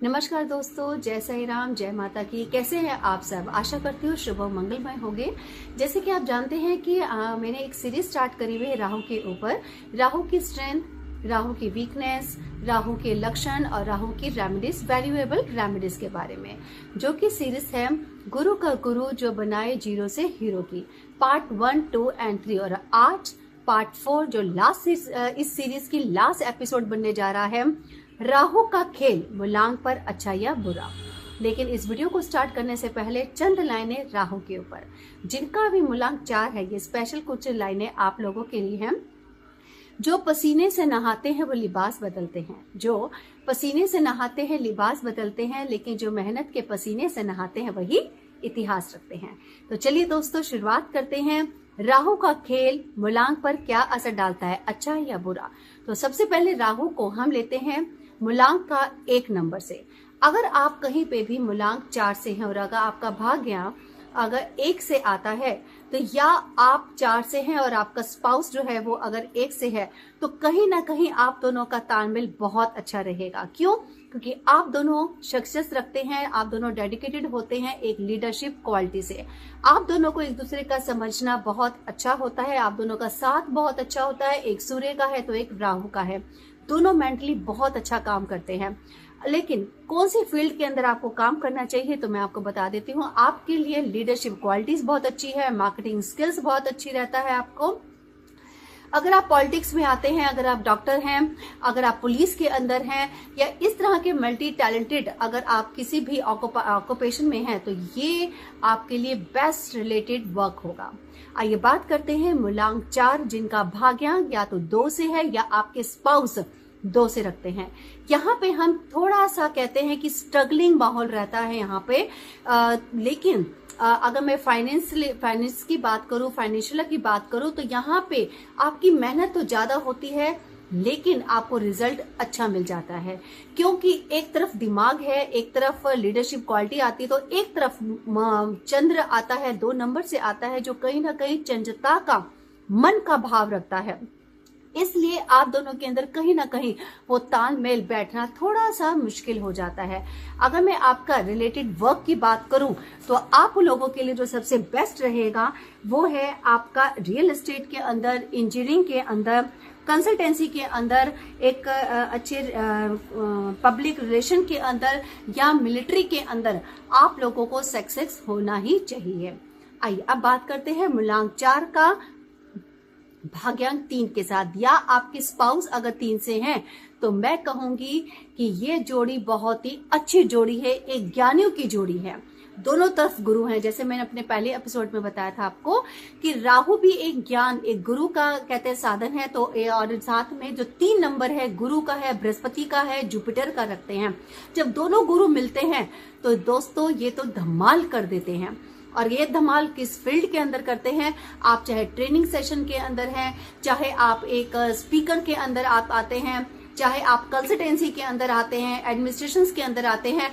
नमस्कार दोस्तों, जय साई राम, जय माता की। कैसे हैं आप सब? आशा करती हूँ शुभ और मंगलमय होंगे। जैसे कि आप जानते हैं कि मैंने एक सीरीज स्टार्ट करी हुई है राहु के ऊपर। राहु की स्ट्रेंथ, राहु की वीकनेस, राहु के लक्षण और राहु की रेमेडीज, वैल्यूएबल रेमेडीज के बारे में, जो कि सीरीज है गुरु का गुरु जो बनाए जीरो से हीरो की, पार्ट 1, 2 एंड 3। और आज पार्ट 4 जो लास्ट इस सीरीज की लास्ट एपिसोड बनने जा रहा है, राहु का खेल मूलांक पर अच्छा या बुरा। लेकिन इस वीडियो को स्टार्ट करने से पहले चंद लाइनें राहु के ऊपर। जिनका भी मूलांक 4 है, ये स्पेशल कुछ लाइनें आप लोगों के लिए हैं। जो पसीने से नहाते हैं वो लिबास बदलते हैं, जो पसीने से नहाते हैं लिबास बदलते हैं, लेकिन जो मेहनत के पसीने से नहाते हैं वही इतिहास रखते हैं। तो चलिए दोस्तों, शुरुआत करते हैं। राहु का खेल मूलांक पर क्या असर डालता है, अच्छा या बुरा। तो सबसे पहले राहु को हम लेते हैं मूलांक का 1 नंबर से। अगर आप कहीं पे भी मूलांक 4 से हैं और अगर आपका भाग्य अगर 1 से आता है, तो या आप 4 से हैं और आपका स्पाउस जो है वो अगर 1 से है, तो कहीं ना कहीं आप दोनों का तालमेल बहुत अच्छा रहेगा। क्यों? क्योंकि आप दोनों शख्सियत रखते हैं, आप दोनों डेडिकेटेड होते हैं एक लीडरशिप क्वालिटी से। आप दोनों को एक दूसरे का समझना बहुत अच्छा होता है, आप दोनों का साथ बहुत अच्छा होता है। एक सूर्य का है तो एक राहु का है, दोनों मेंटली बहुत अच्छा काम करते हैं। लेकिन कौन सी फील्ड के अंदर आपको काम करना चाहिए, तो मैं आपको बता देती हूँ। आपके लिए लीडरशिप क्वालिटीज बहुत अच्छी है, मार्केटिंग स्किल्स बहुत अच्छी रहता है आपको। अगर आप पॉलिटिक्स में आते हैं, अगर आप डॉक्टर हैं, अगर आप पुलिस के अंदर हैं, या इस तरह के मल्टी टैलेंटेड अगर आप किसी भी ऑक्यूपेशन में हैं, तो ये आपके लिए बेस्ट रिलेटेड वर्क होगा। आइए बात करते हैं मूलांक 4 जिनका भाग्यांक या तो 2 से है या आपके स्पाउस 2 से रखते हैं। यहाँ पे हम थोड़ा सा कहते हैं कि स्ट्रगलिंग माहौल रहता है यहाँ पे। लेकिन अगर मैं फाइनेंस की बात करूं, फाइनेंशियल की बात करूं, तो यहाँ पे आपकी मेहनत तो ज्यादा होती है, लेकिन आपको रिजल्ट अच्छा मिल जाता है। क्योंकि एक तरफ दिमाग है, एक तरफ लीडरशिप क्वालिटी आती है, तो एक तरफ चंद्र आता है, 2 नंबर से आता है, जो कहीं ना कहीं चंचलता का मन का भाव रखता है। इसलिए आप दोनों के अंदर कहीं ना कहीं वो तालमेल बैठना थोड़ा सा मुश्किल हो जाता है। अगर मैं आपका रिलेटेड वर्क की बात करूं, तो आप लोगों के लिए जो सबसे बेस्ट रहेगा वो है आपका रियल एस्टेट के अंदर, इंजीनियरिंग के अंदर, कंसल्टेंसी के अंदर, एक अच्छे पब्लिक रिलेशन के अंदर या मिलिट्री के अंदर आप लोगों को सक्सेस होना ही चाहिए। आइए अब बात करते हैं मूलांक 4 का भाग्यांक 3 के साथ, या आपके स्पाउस अगर 3 से हैं, तो मैं कहूंगी कि ये जोड़ी बहुत ही अच्छी जोड़ी है, एक ज्ञानियों की जोड़ी है। दोनों तरफ गुरु हैं, जैसे मैंने अपने पहले एपिसोड में बताया था आपको कि राहु भी एक ज्ञान, एक गुरु का कहते हैं साधन है। तो और साथ में जो 3 नंबर है, गुरु का है, बृहस्पति का है, जुपिटर का रखते हैं। जब दोनों गुरु मिलते हैं तो दोस्तों ये तो धमाल कर देते हैं। और ये धमाल किस फील्ड के अंदर करते हैं, आप चाहे ट्रेनिंग सेशन के अंदर हैं, चाहे आप एक स्पीकर के अंदर आप आते हैं, चाहे आप कंसल्टेंसी के अंदर आते हैं, एडमिनिस्ट्रेशन के अंदर आते हैं,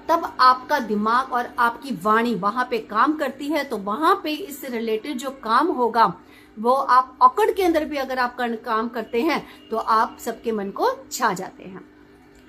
तब आपका दिमाग और आपकी वाणी वहां पे काम करती है। तो वहां पे इससे रिलेटेड जो काम होगा वो आप ऑकड़ के अंदर भी अगर आप काम करते हैं तो आप सबके मन को छा जाते हैं।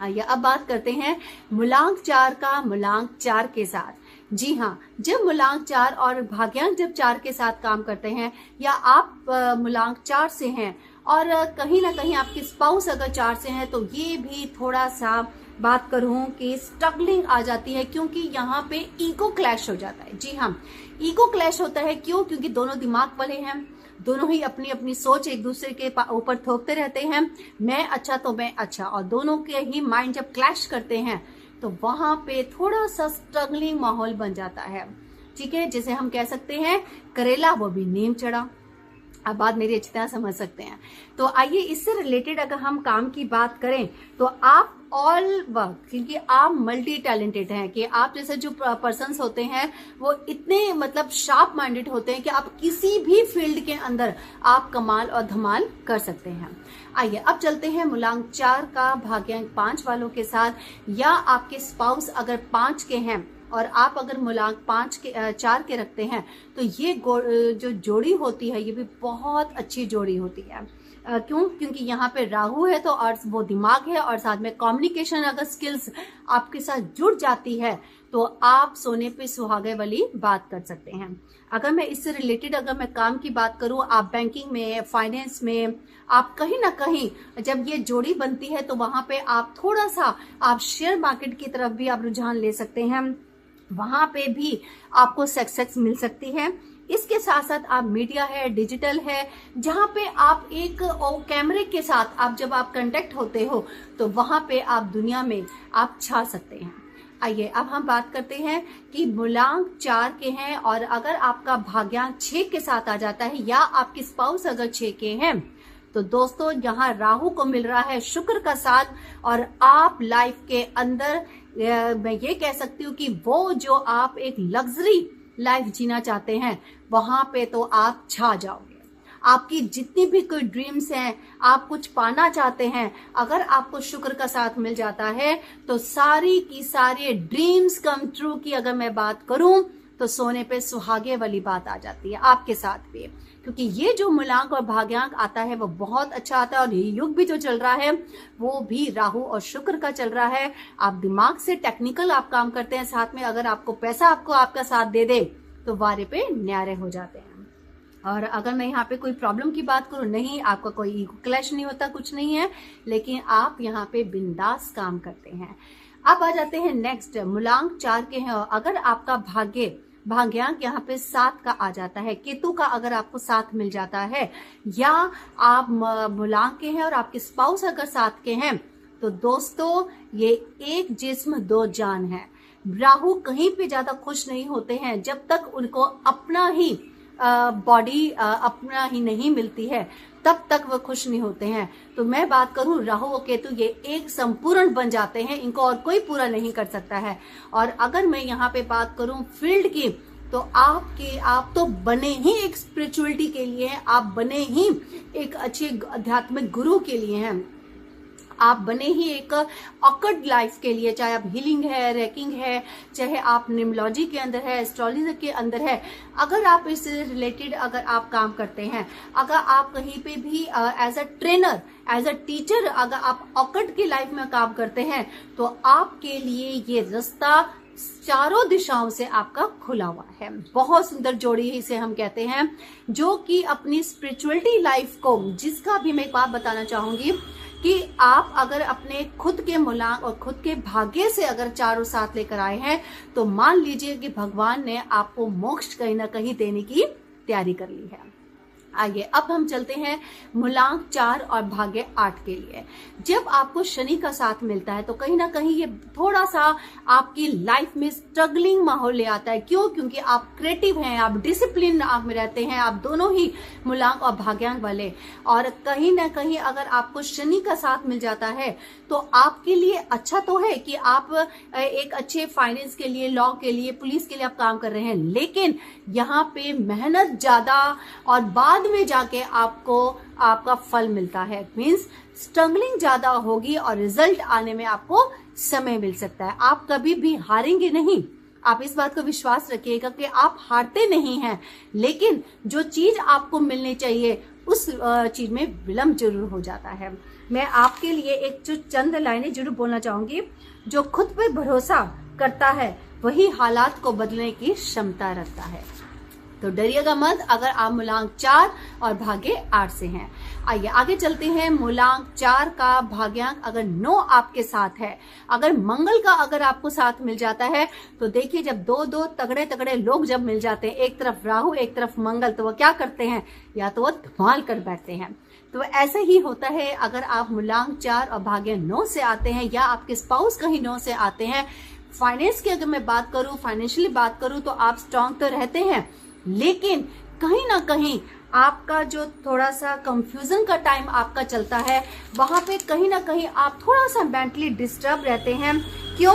आइए अब बात करते हैं मूलांक 4 का, मूलांक 4 के साथ। जी हाँ, जब मूलांक 4 और भाग्यांक जब 4 के साथ काम करते हैं, या आप मूलांक 4 से हैं और कहीं ना कहीं आपके स्पाउस अगर 4 से हैं, तो ये भी थोड़ा सा बात करूं कि स्ट्रगलिंग आ जाती है, क्योंकि यहाँ पे ईगो क्लैश हो जाता है। जी हाँ, ईगो क्लैश होता है। क्यों? क्योंकि दोनों दिमाग वाले हैं, दोनों ही अपनी अपनी सोच एक दूसरे के ऊपर थोपते रहते हैं, मैं अच्छा तो मैं अच्छा, और दोनों के ही माइंड जब क्लैश करते हैं तो वहां पे थोड़ा सा स्ट्रगलिंग माहौल बन जाता है। ठीक है, जिसे हम कह सकते हैं करेला वो भी नीम चढ़ा। आप बात मेरी अच्छी तरह समझ सकते हैं। तो आइए इससे रिलेटेड अगर हम काम की बात करें, तो आप ऑल वर्क, क्योंकि आप मल्टी टैलेंटेड हैं, कि आप जैसे जो पर्सन्स होते हैं वो इतने मतलब शार्प माइंडेड होते हैं कि आप किसी भी फील्ड के अंदर आप कमाल और धमाल कर सकते हैं। आइए अब चलते हैं मूलांक 4 का भाग्यांक 5 वालों के साथ, या आपके स्पाउस अगर 5 के हैं और आप अगर मूलांक 4 के रखते हैं, तो ये जो जोड़ी होती है ये भी बहुत अच्छी जोड़ी होती है। क्यों? क्योंकि यहाँ पे राहु है तो और वो दिमाग है, और साथ में कम्युनिकेशन अगर स्किल्स आपके साथ जुड़ जाती है तो आप सोने पे सुहागे वाली बात कर सकते हैं। अगर मैं इससे रिलेटेड अगर मैं काम की बात करूं, आप बैंकिंग में, फाइनेंस में, आप कहीं ना कहीं जब ये जोड़ी बनती है तो वहां पे आप थोड़ा सा आप शेयर मार्केट की तरफ भी आप रुझान ले सकते हैं, वहां पे भी आपको सक्सेस मिल सकती है। इसके साथ साथ आप मीडिया है, डिजिटल है, जहां पे आप एक कैमरे के साथ आप जब आप कांटेक्ट होते हो तो वहां पे आप दुनिया में आप छा सकते हैं। आइए अब हम बात करते हैं कि मूलांक 4 के हैं और अगर आपका भाग्यांक 6 के साथ आ जाता है या आपकी स्पाउस अगर 6 के हैं तो दोस्तों यहाँ राहु को मिल रहा है शुक्र का साथ, और आप लाइफ के अंदर मैं ये कह सकती हूँ कि वो जो आप एक लग्जरी लाइफ जीना चाहते हैं वहां पे तो आप छा जाओगे। आपकी जितनी भी कोई ड्रीम्स हैं, आप कुछ पाना चाहते हैं, अगर आपको शुक्र का साथ मिल जाता है तो सारी की सारी ड्रीम्स कम ट्रू की अगर मैं बात करूं तो सोने पे सुहागे वाली बात आ जाती है आपके साथ भी, क्योंकि ये जो मूलांक और भाग्यांक आता है वो बहुत अच्छा आता है। और ये युग भी जो चल रहा है वो भी राहु और शुक्र का चल रहा है। आप दिमाग से टेक्निकल आप काम करते हैं, साथ में अगर आपको पैसा आपको आपका साथ दे दे तो वारे पे न्यारे हो जाते हैं। और अगर मैं यहाँ पे कोई प्रॉब्लम की बात करूं, नहीं आपका कोई ईगो क्लैश नहीं होता, कुछ नहीं है, लेकिन आप यहाँ पे बिंदास काम करते हैं। अब आ जाते हैं नेक्स्ट, मूलांक 4 के हैं और अगर आपका भाग्यांक यहाँ पे 7 का आ जाता है, केतु का अगर आपको साथ मिल जाता है या आप मूलांक के हैं और आपके स्पाउस अगर 7 के हैं तो दोस्तों ये एक जिस्म दो जान है। राहु कहीं पे ज्यादा खुश नहीं होते हैं जब तक उनको अपना ही बॉडी अपना ही नहीं मिलती है, तब तक वो खुश नहीं होते हैं। तो मैं बात करूं राहु और केतु ये एक संपूर्ण बन जाते हैं, इनको और कोई पूरा नहीं कर सकता है। और अगर मैं यहाँ पे बात करूं फील्ड की तो आप तो बने ही एक स्पिरिचुअलिटी के लिए हैं, आप बने ही एक अच्छे आध्यात्मिक गुरु के लिए हैं, आप बने ही एक ऑकर्ड लाइफ के लिए, चाहे आप हीलिंग है, रेकिंग है, चाहे आप न्यूमरोलॉजी के अंदर है, एस्ट्रोलॉजी के अंदर है, अगर आप इससे रिलेटेड अगर आप काम करते हैं, अगर आप कहीं पे भी as a trainer, as a teacher अगर आप ऑकर्ड की लाइफ में काम करते हैं तो आपके लिए ये रास्ता चारों दिशाओं से आपका खुला हुआ है। बहुत सुंदर जोड़ी इसे हम कहते हैं, जो कि अपनी स्पिरिचुअलिटी लाइफ को, जिसका भी मैं एक बात बताना चाहूंगी कि आप अगर अपने खुद के मूलांक और खुद के भाग्य से अगर चारों साथ लेकर आए हैं तो मान लीजिए कि भगवान ने आपको मोक्ष कहीं ना कहीं देने की तैयारी कर ली है। आइए अब हम चलते हैं मूलांक 4 और भाग्य 8 के लिए। जब आपको शनि का साथ मिलता है तो कहीं ना कहीं ये थोड़ा सा आपकी लाइफ में स्ट्रगलिंग माहौल ले आता है। क्यों? क्योंकि आप क्रिएटिव हैं, आप डिसिप्लिन आप में रहते हैं, आप दोनों ही मूलांक और भाग्यांक वाले। और कहीं ना कहीं अगर आपको शनि का साथ मिल जाता है तो आपके लिए अच्छा तो है कि आप एक अच्छे फाइनेंस के लिए, लॉ के लिए, पुलिस के लिए आप काम कर रहे हैं, लेकिन यहाँ पे मेहनत ज्यादा और बाद में जाके आपको आपका फल मिलता है। मींस स्ट्रगलिंग ज्यादा होगी और रिजल्ट आने में आपको समय मिल सकता है। आप कभी भी हारेंगे नहीं, आप इस बात को विश्वास रखिएगा कि आप हारते नहीं हैं, लेकिन जो चीज आपको मिलनी चाहिए उस चीज में विलंब जरूर हो जाता है। मैं आपके लिए एक जो चंद लाइनें जरूर बोलना चाहूंगी, जो खुद पे भरोसा करता है वही हालात को बदलने की क्षमता रखता है। तो डरिएगा मत अगर आप मूलांक 4 और भाग्य 8 से हैं। आइए आगे चलते हैं। मूलांक 4 का भाग्यांक अगर 9 आपके साथ है, अगर मंगल का अगर आपको साथ मिल जाता है तो देखिए, जब दो तगड़े तगड़े लोग जब मिल जाते हैं, एक तरफ राहु एक तरफ मंगल, तो वो क्या करते हैं, या तो वो धमाल कर बैठते हैं। तो ऐसे ही होता है अगर आप मूलांक 4 और भाग्य 9 से आते हैं या आपके स्पाउस कहीं 9 से आते हैं। फाइनेंस की अगर मैं बात करूं, फाइनेंशियली बात करूं तो आप स्ट्रांग तो रहते हैं, लेकिन कहीं ना कहीं आपका जो थोड़ा सा कंफ्यूजन का टाइम आपका चलता है, वहां पे कहीं ना कहीं आप थोड़ा सा मेंटली डिस्टर्ब रहते हैं। क्यों?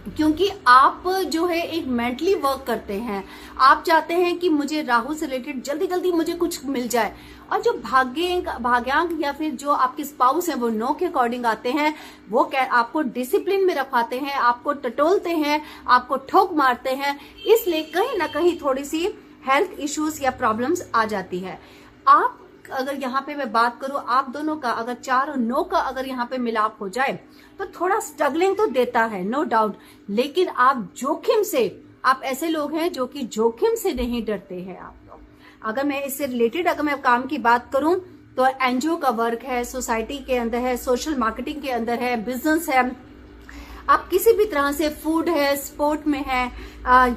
क्योंकि आप जो है एक मेंटली वर्क करते हैं, आप चाहते हैं कि मुझे राहु से रिलेटेड जल्दी जल्दी मुझे कुछ मिल जाए, और जो भाग्यांक या फिर जो आपके स्पाउस हैं वो 9 के अकॉर्डिंग आते हैं, वो आपको डिसिप्लिन में रखवाते हैं, आपको टटोलते हैं, आपको ठोक मारते हैं, इसलिए कहीं ना कहीं थोड़ी सी हेल्थ इश्यूज या प्रॉब्लम्स आ जाती है। आप अगर यहाँ पे मैं बात करूं, आप दोनों का अगर 4 और 9 का अगर यहाँ पे मिलाप हो जाए तो थोड़ा स्ट्रगलिंग तो देता है, नो डाउट। लेकिन आप जोखिम से, आप ऐसे लोग हैं जो कि जोखिम से नहीं डरते हैं आप लोग। अगर मैं इससे रिलेटेड अगर मैं काम की बात करूं तो एनजीओ का वर्क है, सोसाइटी के अंदर है, सोशल मार्केटिंग के अंदर है, बिजनेस है, आप किसी भी तरह से, फूड है, स्पोर्ट में है,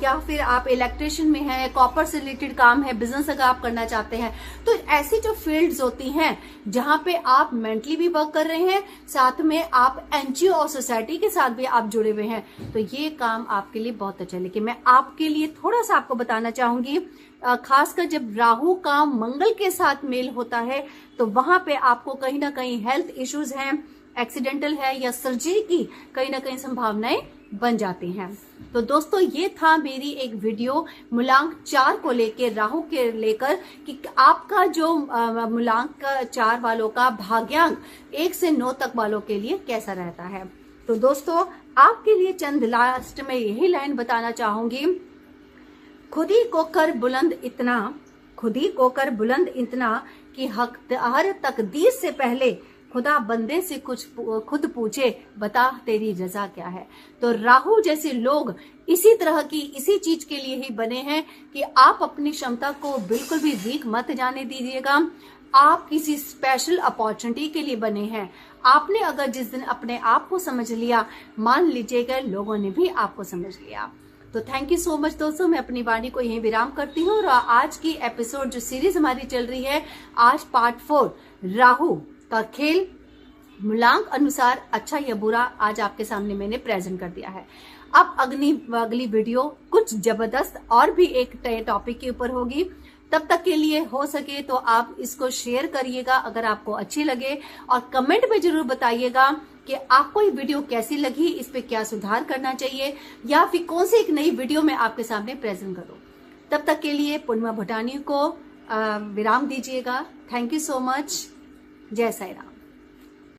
या फिर आप इलेक्ट्रिशियन में है, कॉपर से रिलेटेड काम है, बिजनेस अगर आप करना चाहते हैं, तो ऐसी जो फील्ड्स होती हैं जहां पे आप मेंटली भी वर्क कर रहे हैं, साथ में आप एनजीओ और सोसाइटी के साथ भी आप जुड़े हुए हैं, तो ये काम आपके लिए बहुत अच्छा है। लेकिन मैं आपके लिए थोड़ा सा आपको बताना चाहूंगी, खासकर जब राहु का मंगल के साथ मेल होता है तो वहां पे आपको कहीं ना कहीं हेल्थ इश्यूज हैं, एक्सीडेंटल है या सर्जरी की कहीं ना कहीं संभावनाएं बन जाती हैं। तो दोस्तों, ये था मेरी एक वीडियो मूलांक 4 को लेकर, राहु के लेकर, कि आपका जो मूलांक 4 वालों का भाग्यांक 1 से 9 तक वालों के लिए कैसा रहता है। तो दोस्तों, आपके लिए चंद लास्ट में यही लाइन बताना चाहूंगी, खुद ही को कर बुलंद इतना, खुद ही को कर बुलंद इतना कि हर तकदीर से पहले खुदा बंदे से कुछ खुद पूछे, बता तेरी रजा क्या है। तो राहु जैसे लोग इसी तरह की, इसी चीज के लिए ही बने हैं कि आप अपनी क्षमता को बिल्कुल भी वीक मत जाने दीजिएगा। आप किसी स्पेशल अपॉर्चुनिटी के लिए बने हैं। आपने अगर जिस दिन अपने आप को समझ लिया, मान लीजिएगा लोगों ने भी आपको समझ लिया। तो थैंक यू सो मच दोस्तों, मैं अपनी वाणी को यहीं विराम करती हूँ। और आज की एपिसोड जो सीरीज हमारी चल रही है, आज पार्ट 4 राहु का खेल मूलांक अनुसार अच्छा या बुरा, आज आपके सामने मैंने प्रेजेंट कर दिया है। अब अगली वीडियो कुछ जबरदस्त और भी एक टॉपिक के ऊपर होगी। तब तक के लिए हो सके तो आप इसको शेयर करिएगा अगर आपको अच्छी लगे, और कमेंट में जरूर बताइएगा कि आपको ये वीडियो कैसी लगी, इस पे क्या सुधार करना चाहिए, या फिर कौन सी एक नई वीडियो मैं आपके सामने प्रेजेंट करूं। तब तक के लिए पूर्णिमा भटानी को विराम दीजिएगा। Thank you so much. जय साई राम।